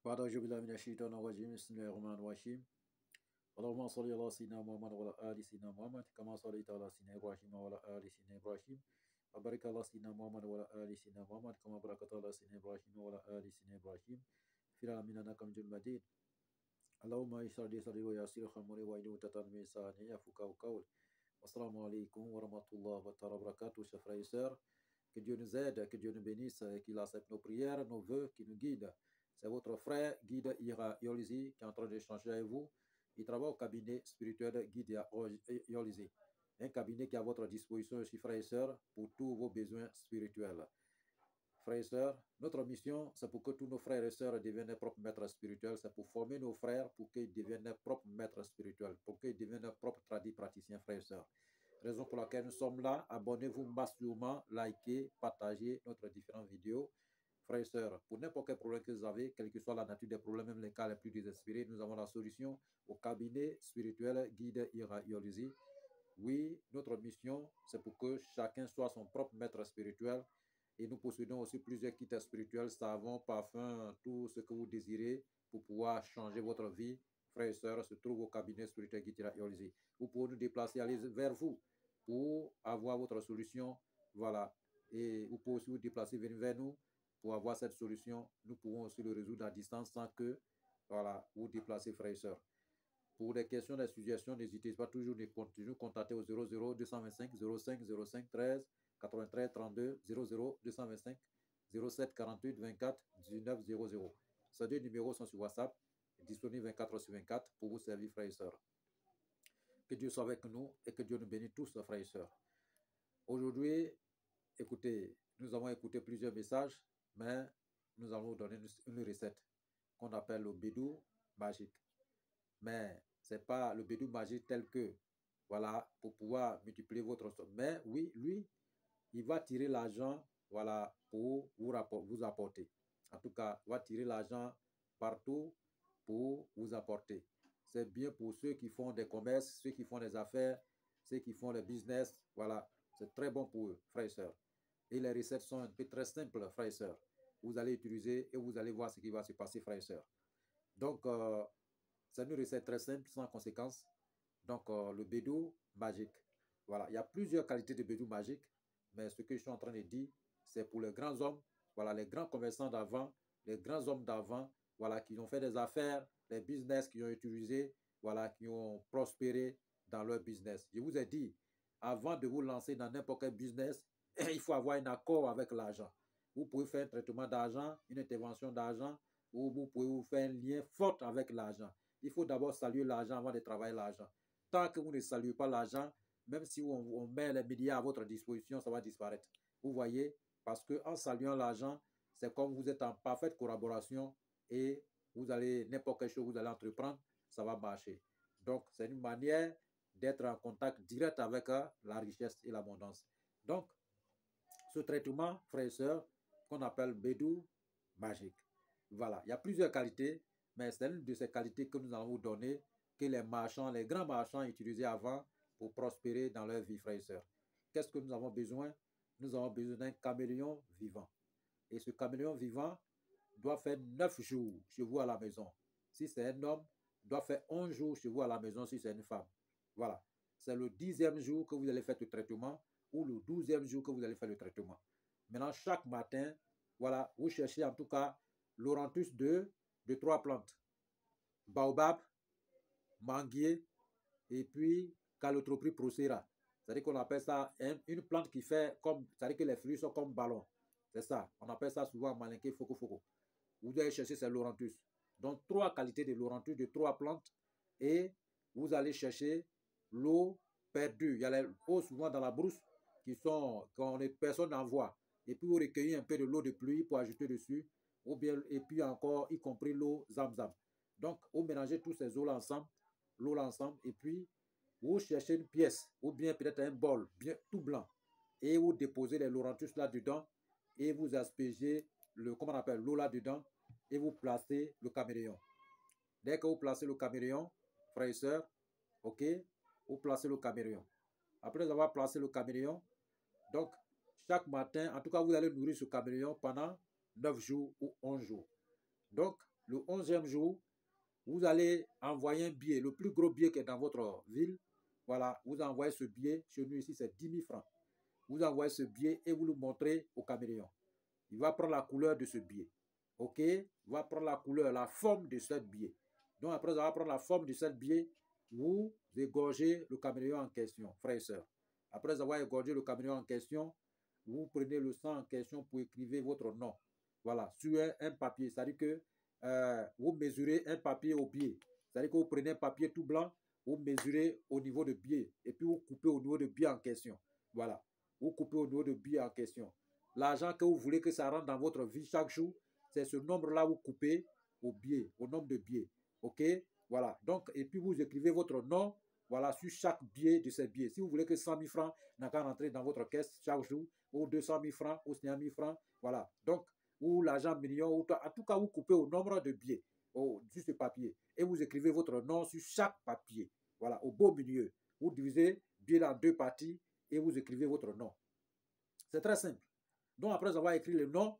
بعد أعوذ بالله من الشيطان الرجيم بسم الله الرحمن الرحيم اللهم صل على سيدنا محمد وعلى آل سيدنا محمد كما صليت على سيدنا إبراهيم وعلى آل سيدنا إبراهيم وبارك على سيدنا محمد وعلى آل سيدنا محمد كما باركت على سيدنا إبراهيم وعلى آل سيدنا إبراهيم في العالمين إنك حميد مجيد اللهم اشرح لي صدري ويسر أمري واحلل عقدة من لساني يفقهوا قولي والسلام عليكم ورحمة الله وبركاته, chers frères et sœurs. Que Dieu nous aide, que Dieu nous bénisse, qu'il accepte nos prières, nos vœux, qu'il nous guide. C'est votre frère Guide Ira Yolizi qui est en train d'échanger avec vous. Il travaille au cabinet spirituel Guide Yolizi. Un cabinet qui est à votre disposition aussi, frères et sœurs, pour tous vos besoins spirituels. Frères et sœurs, notre mission, c'est pour que tous nos frères et sœurs deviennent propres maîtres spirituels. C'est pour former nos frères pour qu'ils deviennent propres maîtres spirituels, pour qu'ils deviennent propres praticiens, frères et sœurs. Raison pour laquelle nous sommes là. Abonnez-vous massivement, likez, partagez notre différentes vidéos. Frères et sœurs, pour n'importe quel problème que vous avez, quelle que soit la nature des problèmes, même les cas les plus désespérés, nous avons la solution au cabinet spirituel Guide Ira Yolizi. Oui, notre mission, c'est pour que chacun soit son propre maître spirituel. Et nous possédons aussi plusieurs kits spirituels, savons, parfums, tout ce que vous désirez pour pouvoir changer votre vie. Frères et sœurs, se trouve au cabinet spirituel Guide Ira Yolizi. Vous pouvez nous déplacer, aller vers vous pour avoir votre solution. Voilà. Et vous pouvez aussi vous déplacer vers nous pour avoir cette solution. Nous pouvons aussi le résoudre à distance sans que voilà, vous déplacez, frères et sœurs. Pour des questions, des suggestions, n'hésitez pas toujours de contacter au 00 225 05 05 13 93 32 00 225 07 48 24 19 00. Ces deux numéros sont sur WhatsApp, disponibles 24 sur 24 pour vous servir, frères et sœurs. Que Dieu soit avec nous et que Dieu nous bénisse tous, frères et sœurs. Aujourd'hui, écoutez, nous avons écouté plusieurs messages, mais nous allons vous donner une recette qu'on appelle le bédou magique. Mais ce n'est pas le bédou magique tel que, voilà, pour pouvoir multiplier votre somme. Mais oui, lui, il va tirer l'argent, voilà, pour vous apporter. En tout cas, il va tirer l'argent partout pour vous apporter. C'est bien pour ceux qui font des commerces, ceux qui font des affaires, ceux qui font le business. Voilà, c'est très bon pour eux, frères et sœurs. Et les recettes sont un peu très simples, frères et sœurs. Vous allez utiliser et vous allez voir ce qui va se passer, frères et sœurs. Donc, c'est une recette très simple, sans conséquence. Donc, le bédou magique. Voilà, il y a plusieurs qualités de bédou magique, mais ce que je suis en train de dire, c'est pour les grands hommes, voilà, les grands commerçants d'avant, les grands hommes d'avant, voilà, qui ont fait des affaires, les business qui ont utilisé, voilà, qui ont prospéré dans leur business. Je vous ai dit, avant de vous lancer dans n'importe quel business, il faut avoir un accord avec l'argent. Vous pouvez faire un traitement d'argent, une intervention d'argent, ou vous pouvez vous faire un lien fort avec l'argent. Il faut d'abord saluer l'argent avant de travailler l'argent. Tant que vous ne saluez pas l'argent, même si on met les milliards à votre disposition, ça va disparaître. Vous voyez, parce qu'en saluant l'argent, c'est comme vous êtes en parfaite collaboration et vous allez, n'importe quelle chose que vous allez entreprendre, ça va marcher. Donc, c'est une manière d'être en contact direct avec la richesse et l'abondance. Donc, ce traitement, frères et sœurs, qu'on appelle bédou magique. Voilà, il y a plusieurs qualités, mais c'est une de ces qualités que nous allons vous donner, que les marchands, les grands marchands utilisaient avant pour prospérer dans leur vie, frères et sœurs. Qu'est-ce que nous avons besoin? Nous avons besoin d'un caméléon vivant. Et ce caméléon vivant doit faire 9 jours chez vous à la maison. Si c'est un homme, doit faire 11 jours chez vous à la maison si c'est une femme. Voilà. C'est le 10e jour que vous allez faire le traitement ou le 12e jour que vous allez faire le traitement. Maintenant, chaque matin, voilà, vous cherchez en tout cas l'orantus de 3 plantes. Baobab, manguier et puis Calotropis procera. C'est-à-dire qu'on appelle ça une plante qui fait comme, c'est-à-dire que les fruits sont comme ballons. C'est ça. On appelle ça souvent malinké foko foko. Vous allez chercher c'est l'orantus. Donc 3 qualités de l'orantus de 3 plantes et vous allez chercher l'eau perdue. Il y a les eaux souvent dans la brousse qui sont quand personne n'en voit. Et puis vous recueillez un peu de l'eau de pluie pour ajouter dessus. Ou bien, et puis encore, y compris l'eau Zamzam. Donc, vous mélangez tous ces eaux-là ensemble, et puis vous cherchez une pièce, ou bien peut-être un bol, bien tout blanc, et vous déposez les laurentus là-dedans, et vous aspergez comment on appelle, l'eau là-dedans, et vous placez le caméléon. Dès que vous placez le caméléon, frères et sœurs, ok, vous placez le caméléon. Après avoir placé le caméléon, donc, chaque matin, en tout cas, vous allez nourrir ce caméléon pendant 9 jours ou 11 jours. Donc, le 11e jour, vous allez envoyer un billet, le plus gros billet qui est dans votre ville. Voilà, vous envoyez ce billet. Chez nous ici, c'est 10 000 francs. Vous envoyez ce billet et vous le montrez au caméléon. Il va prendre la couleur de ce billet. OK? Il va prendre la couleur, la forme de ce billet. Donc, après avoir pris la forme de ce billet, vous égorgez le caméléon en question, frères et sœurs. Après avoir égorgé le caméléon en question, vous prenez le sang en question pour écrire votre nom. Voilà, sur un papier. C'est-à-dire que vous mesurez un papier au biais. C'est-à-dire que vous prenez un papier tout blanc, vous mesurez au niveau de biais et puis vous coupez au niveau de biais en question. Voilà, vous coupez au niveau de biais en question. L'argent que vous voulez que ça rentre dans votre vie chaque jour, c'est ce nombre-là vous coupez au biais, au nombre de billets. OK? Voilà. Donc, et puis vous écrivez votre nom, voilà, sur chaque billet de ces billets. Si vous voulez que 100 000 francs n'a qu'à rentrer dans votre caisse chaque jour, ou 200 000 francs, ou 100 000 francs, voilà. Donc, ou l'argent million, ou en tout cas, vous coupez au nombre de billets sur ce papier. Et vous écrivez votre nom sur chaque papier. Voilà, au beau milieu. Vous divisez billet en 2 parties et vous écrivez votre nom. C'est très simple. Donc, après avoir écrit le nom,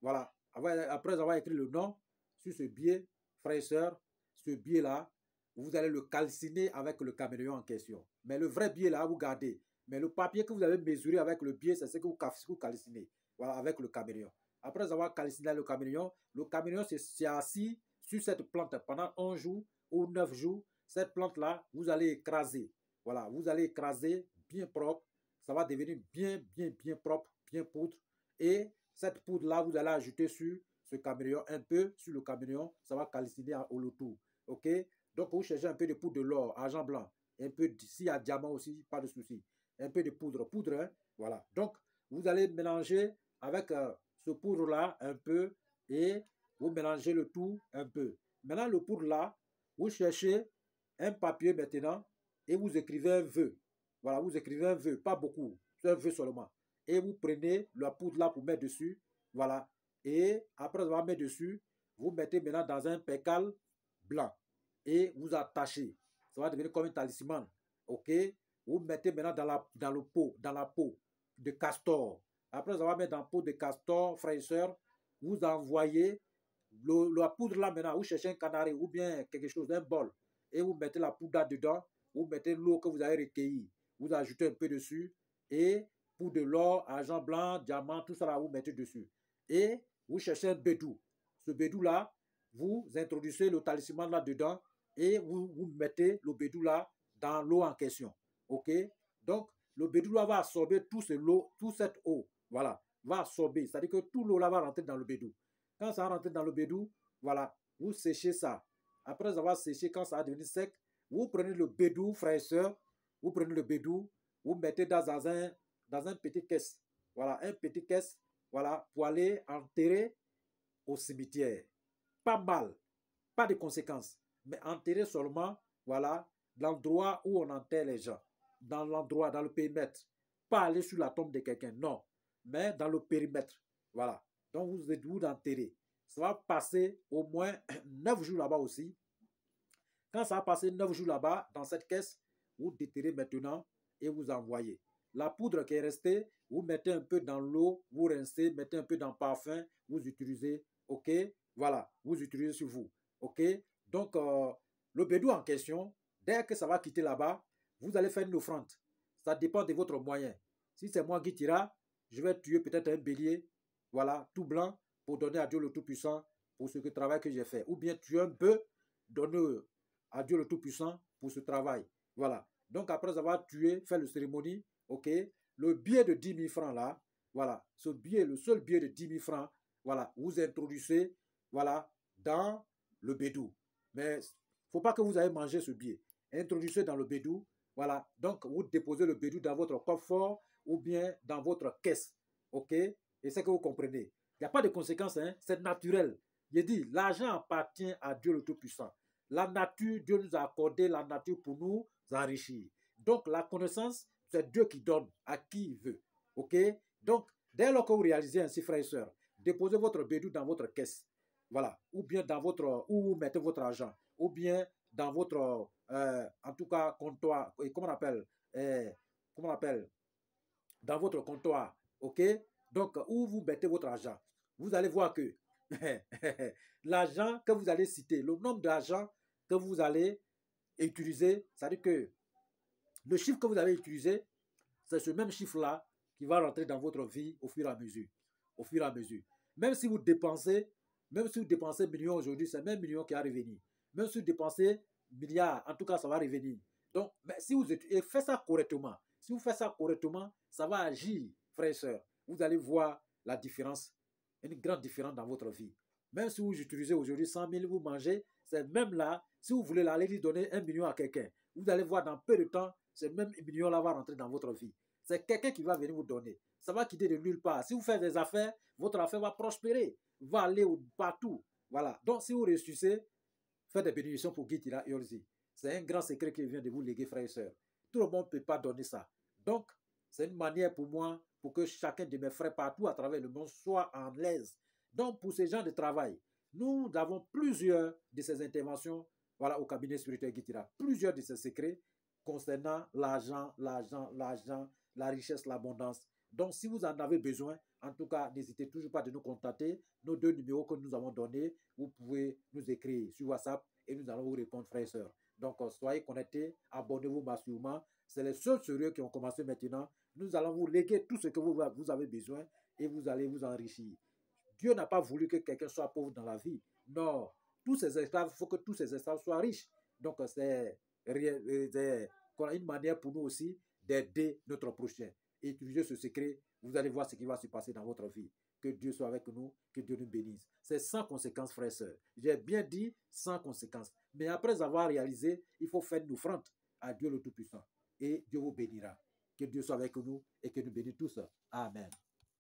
voilà, après avoir écrit le nom sur ce billet, frères et sœurs, ce billet-là, vous allez le calciner avec le caméléon en question. Mais le vrai billet là, vous gardez. Mais le papier que vous avez mesuré avec le billet, c'est ce que vous calcinez. Voilà, avec le caméléon. Après avoir calciné le caméléon s'est assis sur cette plante pendant 11 jours ou 9 jours. Cette plante-là, vous allez écraser. Voilà, vous allez écraser bien propre. Ça va devenir bien propre, bien poudre. Et cette poudre-là, vous allez ajouter sur ce caméléon, un peu sur le caméléon, ça va calciner au tout. OK? Donc, vous cherchez un peu de poudre de l'or, argent blanc, un peu s'il y a diamant aussi, pas de souci. Un peu de poudre, hein? Voilà. Donc, vous allez mélanger avec ce poudre-là un peu et vous mélangez le tout un peu. Maintenant, le poudre-là, vous cherchez un papier maintenant et vous écrivez un vœu. Voilà, vous écrivez un vœu, pas beaucoup, un vœu seulement. Et vous prenez la poudre là pour mettre dessus. Voilà. Et après avoir mis dessus, vous mettez maintenant dans un percal blanc. Et vous attachez. Ça va devenir comme un talisman. OK? Vous mettez maintenant dans la peau de castor. Après avoir mis dans la peau de castor, frères et sœurs, vous envoyez la poudre là maintenant. Vous cherchez un canari ou bien quelque chose, un bol. Et vous mettez la poudre là dedans. Vous mettez l'eau que vous avez recueillie. Vous ajoutez un peu dessus. Et de l'or, argent blanc, diamant, tout ça là, vous mettez dessus. Et vous cherchez un bédou. Ce bédou là, vous introduisez le talisman là dedans et vous mettez le bédou là dans l'eau en question. OK? Donc, le bédou là va absorber toute cette eau. Voilà, va absorber. C'est-à-dire que tout l'eau là va rentrer dans le bédou. Quand ça va rentrer dans le bédou, voilà, vous séchez ça. Après avoir séché, quand ça va devenir sec, vous prenez le bédou, frères et sœurs, vous prenez le bédou, vous mettez dans un petit caisse. Voilà, un petit caisse, voilà, pour aller enterrer au cimetière. Pas mal, pas de conséquences, mais enterrer seulement, voilà, l'endroit où on enterre les gens. Dans l'endroit, dans le périmètre. Pas aller sur la tombe de quelqu'un, non, mais dans le périmètre. Voilà, donc vous êtes vous d'enterrer. Ça va passer au moins 9 jours là-bas aussi. Quand ça va passer 9 jours là-bas, dans cette caisse, vous déterrez maintenant et vous envoyez. La poudre qui est restée, vous mettez un peu dans l'eau, vous rincez, mettez un peu dans le parfum, vous utilisez, OK? Voilà, vous utilisez sur vous, OK? Donc, le bédou en question, dès que ça va quitter là-bas, vous allez faire une offrande. Ça dépend de votre moyen. Si c'est moi qui tire, je vais tuer peut-être un bélier, voilà, tout blanc, pour donner à Dieu le Tout-Puissant pour ce travail que j'ai fait. Ou bien tuer un bœuf, donner à Dieu le Tout-Puissant pour ce travail. Voilà. Donc, après avoir tué, fait le cérémonie, OK, le billet de 10 000 francs là, voilà, ce billet, le seul billet de 10 000 francs, voilà, vous introduisez, voilà, dans le bédou. Mais il ne faut pas que vous ayez mangé ce billet. Introduisez dans le bédou, voilà. Donc, vous déposez le bédou dans votre coffre-fort ou bien dans votre caisse, OK? Et c'est que vous comprenez. Il n'y a pas de conséquences, hein? C'est naturel. Il dit, l'argent appartient à Dieu le Tout-Puissant. La nature, Dieu nous a accordé la nature pour nous enrichir. Donc, la connaissance, c'est Dieu qui donne à qui il veut. OK? Donc, dès lors que vous réalisez ainsi, frères et sœurs, déposez votre bédou dans votre caisse. Voilà. Ou bien dans votre, où vous mettez votre argent. Ou bien dans votre, en tout cas, comptoir. Comment on appelle? Dans votre comptoir. OK? Donc, où vous mettez votre argent. Vous allez voir que l'argent que vous allez citer, le nombre d'argent que vous allez utiliser, c'est-à-dire que le chiffre que vous avez utilisé, c'est ce même chiffre-là qui va rentrer dans votre vie au fur et à mesure. Au fur et à mesure. Même si vous dépensez millions aujourd'hui, c'est même million qui va revenir. Même si vous dépensez milliards, en tout cas, ça va revenir. Donc, mais si vous faites ça correctement, si vous faites ça correctement, ça va agir, frères et sœurs. Vous allez voir la différence, une grande différence dans votre vie. Même si vous utilisez aujourd'hui 100 000, vous mangez, c'est même là, si vous voulez aller lui donner 1 million à quelqu'un, vous allez voir dans peu de temps, ce même million-là va rentrer dans votre vie. C'est quelqu'un qui va venir vous donner. Ça va quitter de nulle part. Si vous faites des affaires, votre affaire va prospérer, va aller partout. Voilà. Donc, si vous réussissez, faites des bénédictions pour Guitira Yolzi. C'est un grand secret qui vient de vous léguer, frères et sœurs. Tout le monde ne peut pas donner ça. Donc, c'est une manière pour moi, pour que chacun de mes frères partout à travers le monde soit en l'aise. Donc, pour ces gens de travail, nous avons plusieurs de ces interventions, voilà, au cabinet spirituel Guitira. Plusieurs de ces secrets concernant l'argent, la richesse, l'abondance. Donc, si vous en avez besoin, en tout cas, n'hésitez toujours pas de nous contacter. Nos 2 numéros que nous avons donnés, vous pouvez nous écrire sur WhatsApp et nous allons vous répondre, frères et sœurs. Donc, soyez connectés, abonnez-vous massivement. C'est les seuls sérieux qui ont commencé maintenant. Nous allons vous léguer tout ce que vous avez besoin et vous allez vous enrichir. Dieu n'a pas voulu que quelqu'un soit pauvre dans la vie. Non, tous ces esclaves, il faut que tous ces esclaves soient riches. Donc, c'est une manière pour nous aussi d'aider notre prochain. Et utilisez ce secret, vous allez voir ce qui va se passer dans votre vie. Que Dieu soit avec nous, que Dieu nous bénisse. C'est sans conséquence, frères et sœurs. J'ai bien dit sans conséquence. Mais après avoir réalisé, il faut faire une offrande à Dieu le Tout-Puissant. Et Dieu vous bénira. Que Dieu soit avec nous et que nous bénisse tous. Amen.